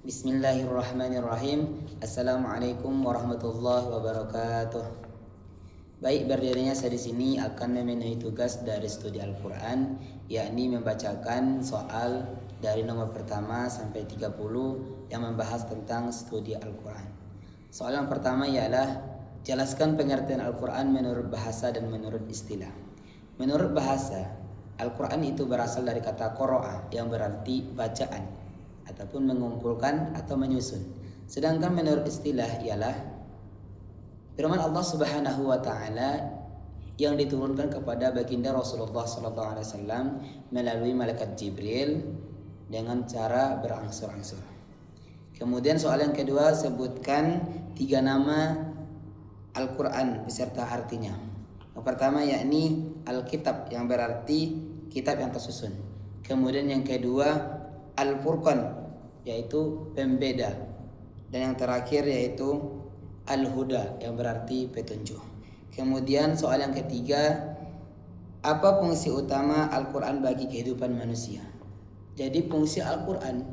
Bismillahirrahmanirrahim. Assalamualaikum warahmatullahi wabarakatuh. Baik, berdirinya saya di sini akan memenuhi tugas dari studi Al-Quran, yakni membacakan soal dari nomor pertama sampai 30 yang membahas tentang studi Al-Quran. Soal yang pertama ialah jelaskan pengertian Al-Quran menurut bahasa dan menurut istilah. Menurut bahasa, Al-Quran itu berasal dari kata qara'a yang berarti bacaan ataupun mengumpulkan atau menyusun. Sedangkan menurut istilah ialah firman Allah Subhanahu wa taala yang diturunkan kepada baginda Rasulullah sallallahu alaihi wasallam melalui malaikat Jibril dengan cara berangsur-angsur. Kemudian soal yang kedua, sebutkan 3 nama Al-Quran beserta artinya. Yang pertama yakni Al-Kitab yang berarti kitab yang tersusun. Kemudian yang kedua Al-Furqan yaitu pembeda, dan yang terakhir yaitu Al-Huda yang berarti petunjuk. Kemudian soal yang ketiga, apa fungsi utama Al-Quran bagi kehidupan manusia? Jadi fungsi Al-Quran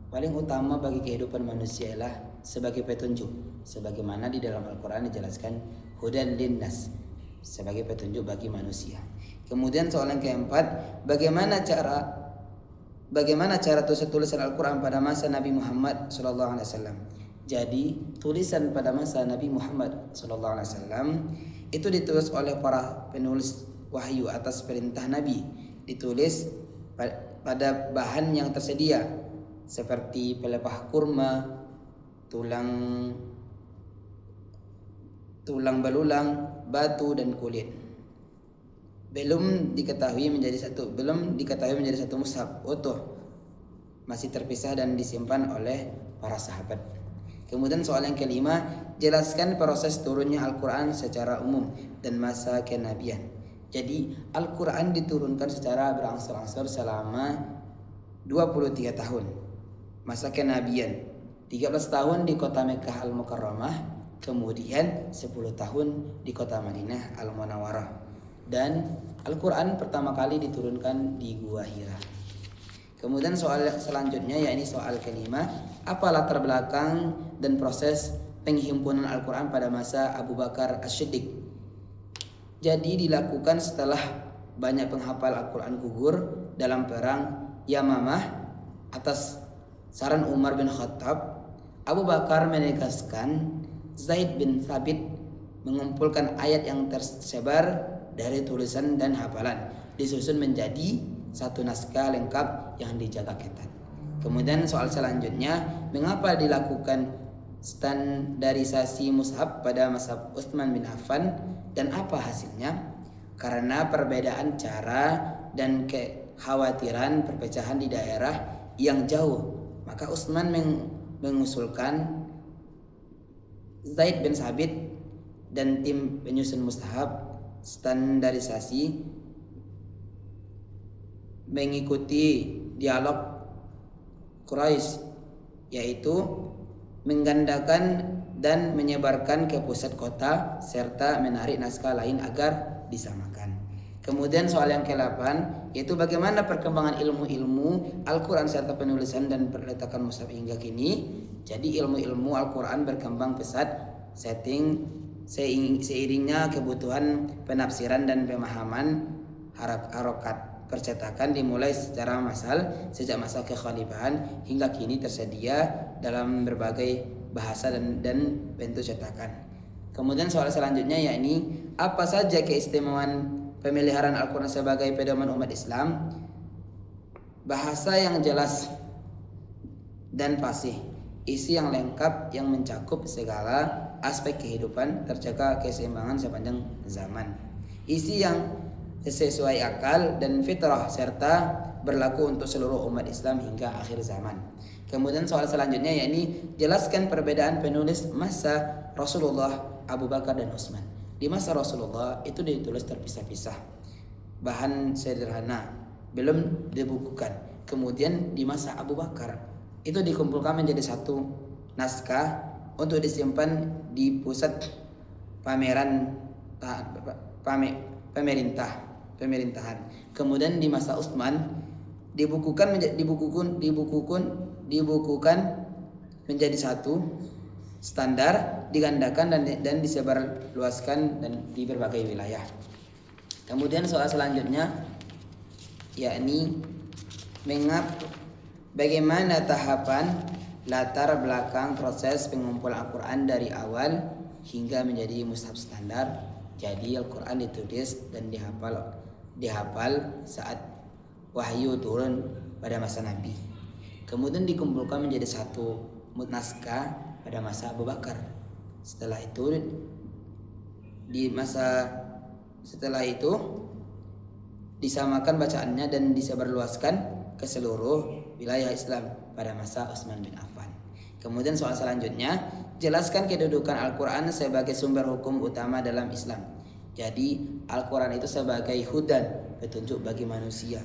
paling utama bagi kehidupan manusia ialah sebagai petunjuk, sebagaimana di dalam Al-Quran dijelaskan hudan linnas, sebagai petunjuk bagi manusia. Kemudian soal yang keempat, bagaimana cara tulisan Al-Quran pada masa Nabi Muhammad SAW. Jadi tulisan pada masa Nabi Muhammad SAW itu ditulis oleh para penulis wahyu atas perintah Nabi. Ditulis pada bahan yang tersedia seperti pelepah kurma, tulang belulang, batu dan kulit. Belum diketahui menjadi satu mushaf utuh, masih terpisah dan disimpan oleh para sahabat. Kemudian soal yang kelima, jelaskan proses turunnya Al-Quran secara umum dan masa kenabian. Jadi Al-Quran diturunkan secara berangsur-angsur selama 23 tahun. Masa kenabian 13 tahun di kota Mekkah Al-Mukarramah, kemudian 10 tahun di kota Madinah Al-Munawwarah. Dan Al-Quran pertama kali diturunkan di Gua Hira. Kemudian soal selanjutnya yakni soal kelima, apa latar belakang dan proses penghimpunan Al-Quran pada masa Abu Bakar As-Siddiq? Jadi dilakukan setelah banyak penghafal Al-Quran gugur dalam perang Yamamah atas saran Umar bin Khattab. Abu Bakar menegaskan Zaid bin Thabit mengumpulkan ayat yang tersebar dari tulisan dan hafalan, disusun menjadi satu naskah lengkap yang dijaga ketat. Kemudian soal selanjutnya, mengapa dilakukan standarisasi mushaf pada masa Utsman bin Affan dan apa hasilnya? Karena perbedaan cara dan kekhawatiran perpecahan di daerah yang jauh, maka Utsman mengusulkan Zaid bin Sabit dan tim penyusun mushaf standarisasi mengikuti dialog Quraisy, yaitu menggandakan dan menyebarkan ke pusat kota serta menarik naskah lain agar disamakan. Kemudian soal yang ke-8 yaitu bagaimana perkembangan ilmu-ilmu Al-Quran serta penulisan dan perletakan mushaf hingga kini. Jadi ilmu-ilmu Al-Quran berkembang pesat seiringnya kebutuhan penafsiran dan pemahaman harokat percetakan dimulai secara massal sejak masa kekhalifahan hingga kini tersedia dalam berbagai bahasa dan bentuk cetakan. Kemudian soal selanjutnya yakni apa saja keistimewaan pemeliharaan Al-Quran sebagai pedoman umat Islam? Bahasa yang jelas dan fasih, isi yang lengkap yang mencakup segala aspek kehidupan, terjaga keseimbangan sepanjang zaman. Isi yang sesuai akal dan fitrah serta berlaku untuk seluruh umat Islam hingga akhir zaman. Kemudian soal selanjutnya yakni jelaskan perbedaan penulis masa Rasulullah, Abu Bakar dan Utsman. Di masa Rasulullah itu ditulis terpisah-pisah, bahan sederhana, belum dibukukan. Kemudian di masa Abu Bakar itu dikumpulkan menjadi satu naskah untuk disimpan di pusat pemerintahan. Kemudian di masa Utsman dibukukan menjadi satu standar, digandakan dan disebarluaskan dan di berbagai wilayah. Kemudian soal selanjutnya yakni bagaimana tahapan latar belakang proses pengumpulan Al-Quran dari awal hingga menjadi mushaf standar. Jadi Al-Quran ditulis dan dihafal saat wahyu turun pada masa Nabi. Kemudian dikumpulkan menjadi satu naskah pada masa Abu Bakar. Setelah itu disamakan bacaannya dan disebarluaskan ke seluruh wilayah Islam pada masa Utsman bin Affan. Kemudian soal selanjutnya, jelaskan kedudukan Al-Quran sebagai sumber hukum utama dalam Islam. Jadi Al-Quran itu sebagai hudan, petunjuk bagi manusia.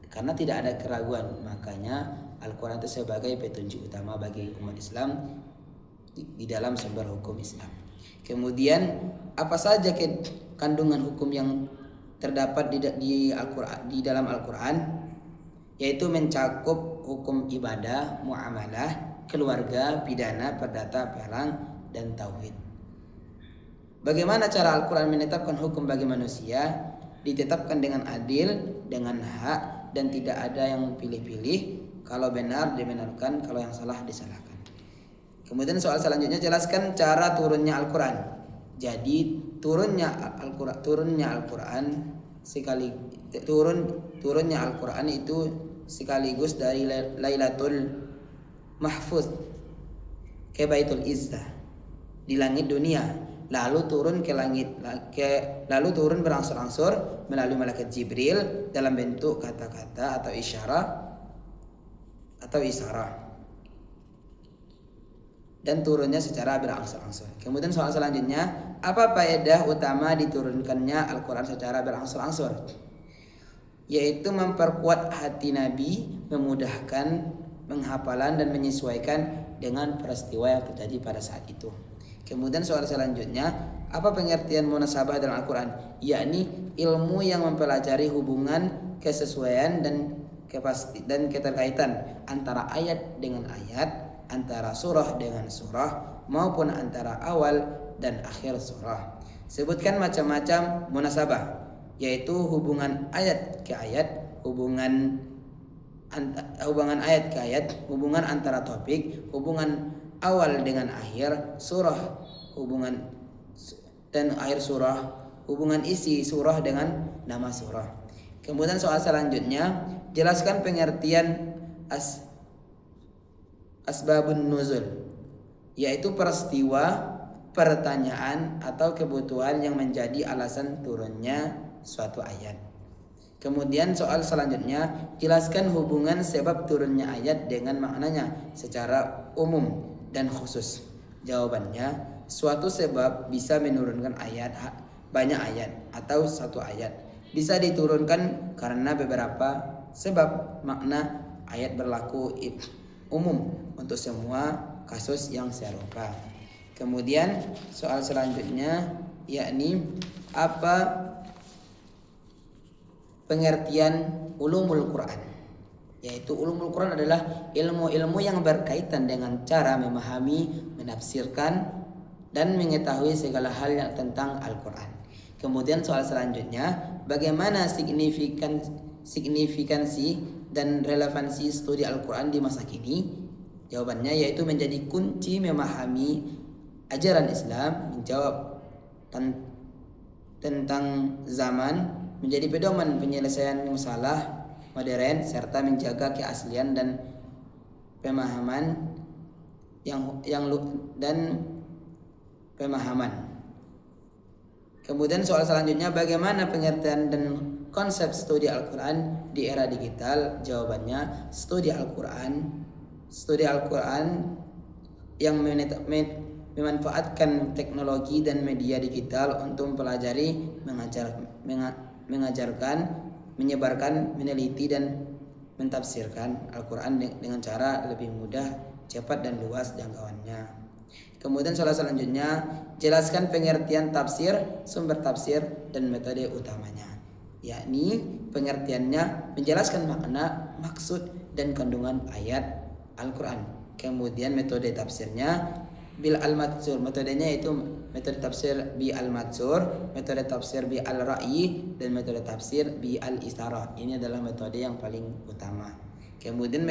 Karena tidak ada keraguan, makanya Al-Quran itu sebagai petunjuk utama bagi umat Islam di dalam sumber hukum Islam. Kemudian apa saja kandungan hukum yang terdapat di dalam Al-Quran, yaitu mencakup hukum ibadah, muamalah, keluarga, pidana, perdata, perang, dan tauhid. Bagaimana cara Al-Quran menetapkan hukum bagi manusia? Ditetapkan dengan adil, dengan hak, dan tidak ada yang pilih-pilih. Kalau benar dibenarkan, kalau yang salah disalahkan. Kemudian soal selanjutnya, jelaskan cara turunnya Al-Quran. Jadi turunnya Al-Quran itu sekaligus dari Lailatul Mahfuz ke Baitul Izzah di langit dunia, lalu turun lalu turun berangsur-angsur melalui malaikat Jibril dalam bentuk kata-kata atau isyarat dan turunnya secara berangsur-angsur. Kemudian soal selanjutnya, apa faedah utama diturunkannya Al-Quran secara berangsur-angsur? Yaitu memperkuat hati Nabi, memudahkan penghafalan dan menyesuaikan dengan peristiwa yang terjadi pada saat itu. Kemudian soal selanjutnya, apa pengertian munasabah dalam Al-Quran? Yakni ilmu yang mempelajari hubungan, kesesuaian dan keterkaitan antara ayat dengan ayat, antara surah dengan surah, maupun antara awal dan akhir surah. Sebutkan macam-macam munasabah, yaitu hubungan ayat ke ayat, hubungan ayat ke ayat, hubungan antara topik, hubungan awal dengan akhir surah, hubungan dan akhir surah, hubungan isi surah dengan nama surah. Kemudian soal selanjutnya, jelaskan pengertian asbabun nuzul, yaitu peristiwa, pertanyaan atau kebutuhan yang menjadi alasan turunnya suatu ayat. Kemudian soal selanjutnya, jelaskan hubungan sebab turunnya ayat dengan maknanya secara umum dan khusus. Jawabannya, suatu sebab bisa menurunkan banyak ayat atau satu ayat. Bisa diturunkan karena beberapa sebab. Makna ayat berlaku umum untuk semua kasus yang serupa. Kemudian soal selanjutnya yakni apa pengertian ulumul Quran? Yaitu ulumul Quran adalah ilmu-ilmu yang berkaitan dengan cara memahami, menafsirkan dan mengetahui segala hal yang tentang Al-Quran. Kemudian soal selanjutnya, bagaimana signifikansi dan relevansi studi Al-Quran di masa kini? Jawabannya yaitu menjadi kunci memahami ajaran Islam, menjawab tentang zaman, menjadi pedoman penyelesaian masalah modern, serta menjaga keaslian dan pemahaman pemahaman. Kemudian soal selanjutnya, bagaimana pengertian dan konsep studi Al-Quran di era digital? Jawabannya, studi Al-Quran yang memanfaatkan teknologi dan media digital untuk mempelajari, mengajarkan, menyebarkan, meneliti dan mentafsirkan Al-Quran dengan cara lebih mudah, cepat dan luas jangkauannya. Kemudian soal selanjutnya, jelaskan pengertian tafsir, sumber tafsir dan metode utamanya. Yakni pengertiannya menjelaskan makna, maksud dan kandungan ayat Al-Quran. Kemudian metode tafsirnya bil al-matsur. Metodenya itu metode tafsir bi al-matsur, metode tafsir bi al-ra'yi, dan metode tafsir bi al-istarah. Ini adalah metode yang paling utama. Kemudian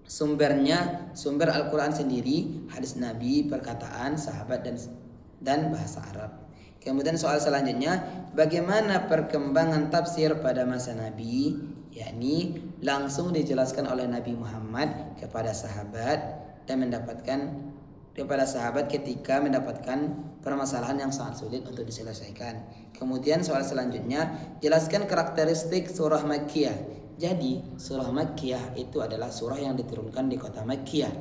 sumbernya, sumber Al-Quran sendiri, hadis Nabi, perkataan sahabat, dan bahasa Arab. Kemudian soal selanjutnya, bagaimana perkembangan tafsir pada masa Nabi, yakni langsung dijelaskan oleh Nabi Muhammad kepada sahabat dan kepada sahabat ketika mendapatkan permasalahan yang sangat sulit untuk diselesaikan. Kemudian soal selanjutnya, jelaskan karakteristik surah Makkiyah. Jadi surah Makkiyah itu adalah surah yang diturunkan di kota Makkiyah,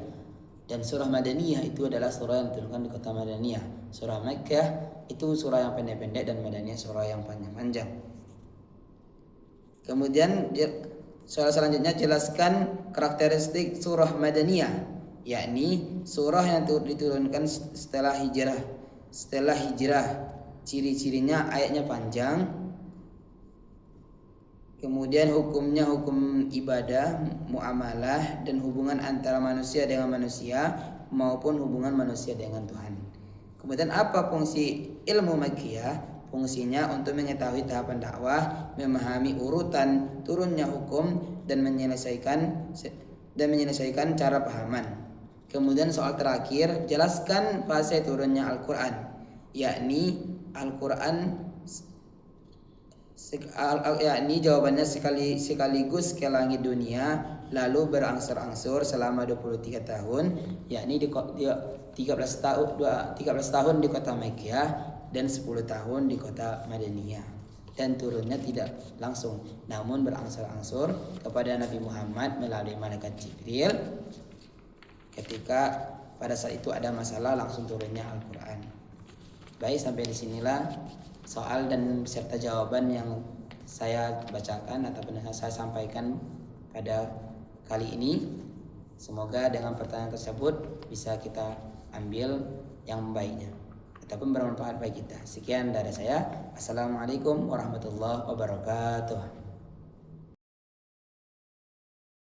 dan surah Madaniyah itu adalah surah yang diturunkan di kota Madaniyah. Surah Makkiyah itu surah yang pendek-pendek dan Madaniyah surah yang panjang-panjang. Kemudian soal selanjutnya, jelaskan karakteristik surah Madaniyah, yakni surah yang diturunkan setelah hijrah. Ciri-cirinya ayatnya panjang. Kemudian hukumnya hukum ibadah, muamalah, dan hubungan antara manusia dengan manusia maupun hubungan manusia dengan Tuhan. Kemudian apa fungsi ilmu Makkiyah? Fungsinya untuk mengetahui tahapan dakwah, memahami urutan turunnya hukum, dan menyelesaikan cara pahaman. Kemudian soal terakhir, jelaskan fase turunnya Al-Quran, yakni Al-Quran, yakni jawabannya sekaligus ke langit dunia, lalu berangsur-angsur selama 23 tahun, yakni di 13 tahun di kota Makkiyah dan 10 tahun di kota Madaniyah. Dan turunnya tidak langsung, namun berangsur-angsur kepada Nabi Muhammad melalui malaikat Jibril. Ketika pada saat itu ada masalah, langsung turunnya Al-Quran. Baik, sampai disinilah soal dan beserta jawaban yang saya bacakan ataupun yang saya sampaikan pada kali ini. Semoga dengan pertanyaan tersebut bisa kita ambil yang baiknya ataupun bermanfaat bagi kita. Sekian dari saya. Assalamualaikum warahmatullahi wabarakatuh.